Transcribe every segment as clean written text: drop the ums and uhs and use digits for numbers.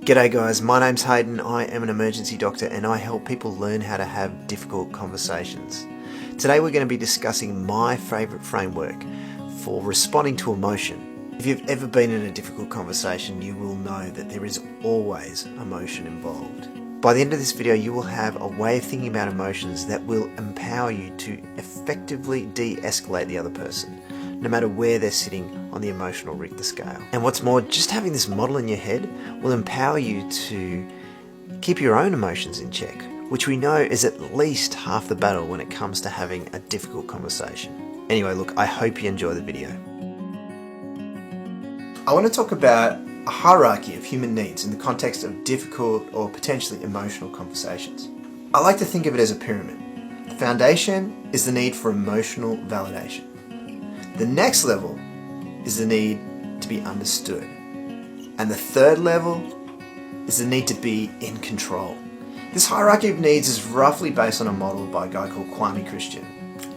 G'day guys, my name's Hayden, I am an emergency doctor and I help people learn how to have difficult conversations. Today we're going to be discussing my favourite framework for responding to emotion. If you've ever been in a difficult conversation, you will know that there is always emotion involved. By the end of this video, you will have a way of thinking about emotions that will empower you to effectively de-escalate the other person, no matter where they're sitting on the emotional Richter scale. And what's more, just having this model in your head will empower you to keep your own emotions in check, which we know is at least half the battle when it comes to having a difficult conversation. Anyway, look, I hope you enjoy the video. I want to talk about a hierarchy of human needs in the context of difficult or potentially emotional conversations. I like to think of it as a pyramid. The foundation is the need for emotional validation. The next level is the need to be understood. And the third level is the need to be in control. This hierarchy of needs is roughly based on a model by a guy called Kwame Christian,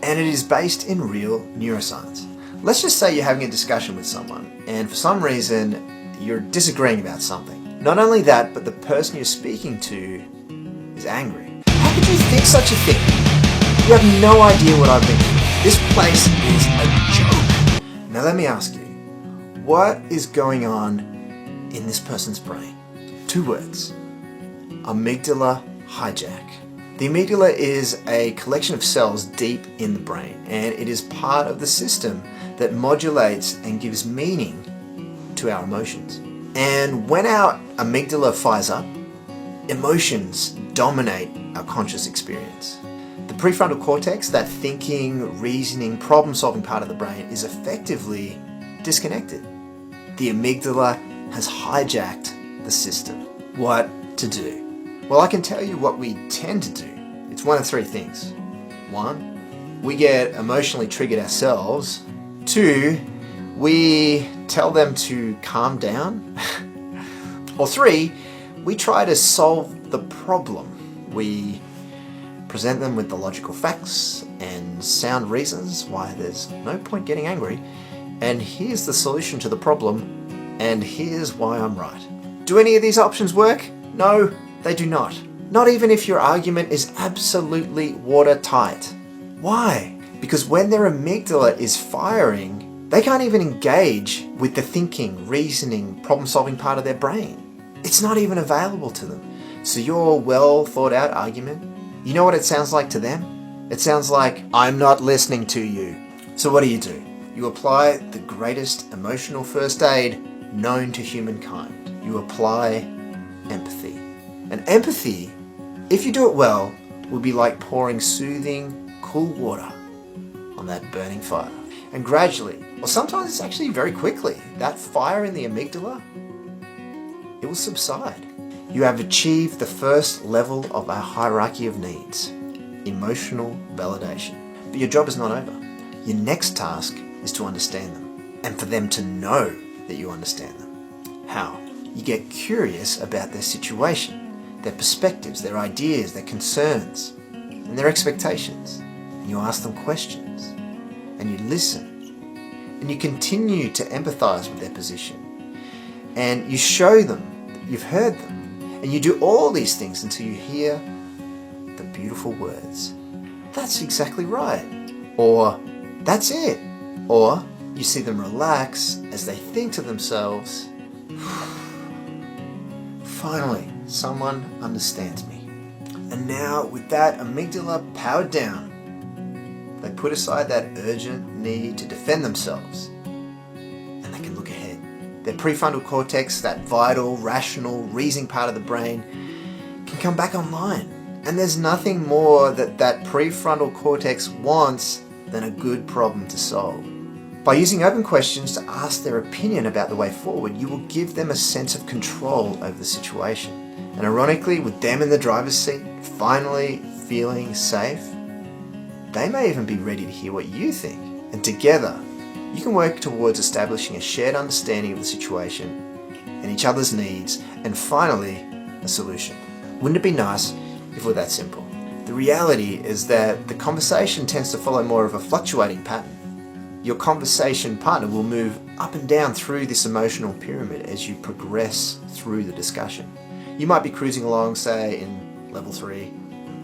and it is based in real neuroscience. Let's just say you're having a discussion with someone, and for some reason you're disagreeing about something. Not only that, but the person you're speaking to is angry. How could you think such a thing? You have no idea what I've been through. This place is a joke. Now let me ask you, what is going on in this person's brain? 2 words: Amygdala Hijack. The amygdala is a collection of cells deep in the brain, and it is part of the system that modulates and gives meaning to our emotions. And when our amygdala fires up, emotions dominate our conscious experience. The prefrontal cortex, that thinking, reasoning, problem-solving part of the brain, is effectively disconnected. The amygdala has hijacked the system. What to do? Well, I can tell you what we tend to do. It's one of 3 things. 1, we get emotionally triggered ourselves. 2, we tell them to calm down. Or 3, we try to solve the problem. We present them with the logical facts and sound reasons why there's no point getting angry, and here's the solution to the problem, and here's why I'm right. Do any of these options work? No, they do not. Not even if your argument is absolutely watertight. Why? Because when their amygdala is firing, they can't even engage with the thinking, reasoning, problem-solving part of their brain. It's not even available to them. So your well thought out argument, you know what it sounds like to them? It sounds like, I'm not listening to you. So what do? You apply the greatest emotional first aid known to humankind. You apply empathy. And empathy, if you do it well, will be like pouring soothing, cool water on that burning fire. And gradually, or sometimes it's actually very quickly, that fire in the amygdala, it will subside. You have achieved the first level of our hierarchy of needs, emotional validation. But your job is not over. Your next task is to understand them, and for them to know that you understand them. How? You get curious about their situation, their perspectives, their ideas, their concerns, and their expectations. And you ask them questions, and you listen, and you continue to empathize with their position, and you show them that you've heard them. And you do all these things until you hear the beautiful words, "That's exactly right," or "That's it," or you see them relax as they think to themselves, "Finally, someone understands me." And now, with that amygdala powered down, they put aside that urgent need to defend themselves, and they can look ahead. Their prefrontal cortex, that vital, rational, reasoning part of the brain, can come back online. And there's nothing more that prefrontal cortex wants than a good problem to solve. By using open questions to ask their opinion about the way forward, you will give them a sense of control over the situation. And ironically, with them in the driver's seat, finally feeling safe, they may even be ready to hear what you think. And together, you can work towards establishing a shared understanding of the situation and each other's needs, and finally, a solution. Wouldn't it be nice if it were that simple? The reality is that the conversation tends to follow more of a fluctuating pattern. Your conversation partner will move up and down through this emotional pyramid as you progress through the discussion. You might be cruising along, say, in level 3,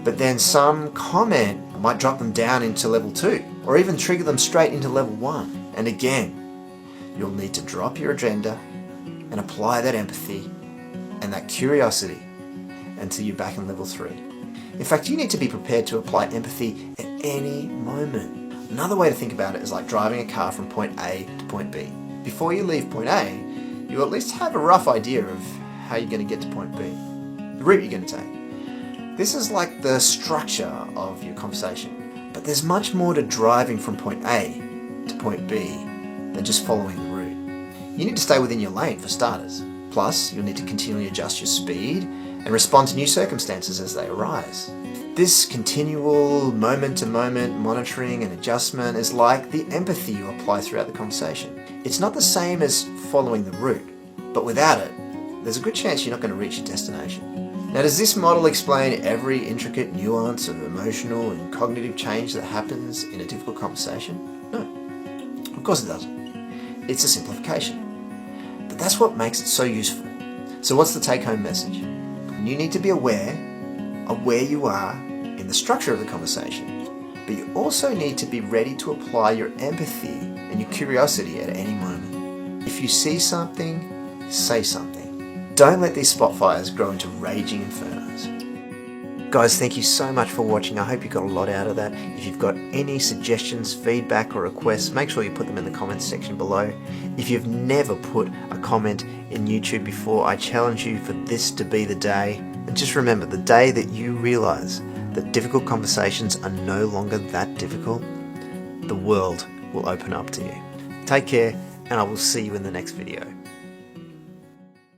but then some comment might drop them down into level 2, or even trigger them straight into level 1. And again, you'll need to drop your agenda and apply that empathy and that curiosity until you're back in level 3. In fact, you need to be prepared to apply empathy at any moment. Another way to think about it is like driving a car from point A to point B. Before you leave point A, you at least have a rough idea of how you're going to get to point B, the route you're going to take. This is like the structure of your conversation, but there's much more to driving from point A to point B than just following the route. You need to stay within your lane for starters. Plus, you'll need to continually adjust your speed and respond to new circumstances as they arise. This continual moment-to-moment monitoring and adjustment is like the empathy you apply throughout the conversation. It's not the same as following the route, but without it, there's a good chance you're not going to reach your destination. Now, does this model explain every intricate nuance of emotional and cognitive change that happens in a difficult conversation? No, of course it doesn't. It's a simplification. But that's what makes it so useful. So what's the take-home message? You need to be aware of where you are in the structure of the conversation, but you also need to be ready to apply your empathy and your curiosity at any moment. If you see something, say something. Don't let these spot fires grow into raging infernos. Guys, thank you so much for watching. I hope you got a lot out of that. If you've got any suggestions, feedback or requests, make sure you put them in the comments section below. If you've never put a comment in YouTube before, I challenge you for this to be the day. And just remember, the day that you realize that difficult conversations are no longer that difficult, the world will open up to you. Take care, and I will see you in the next video.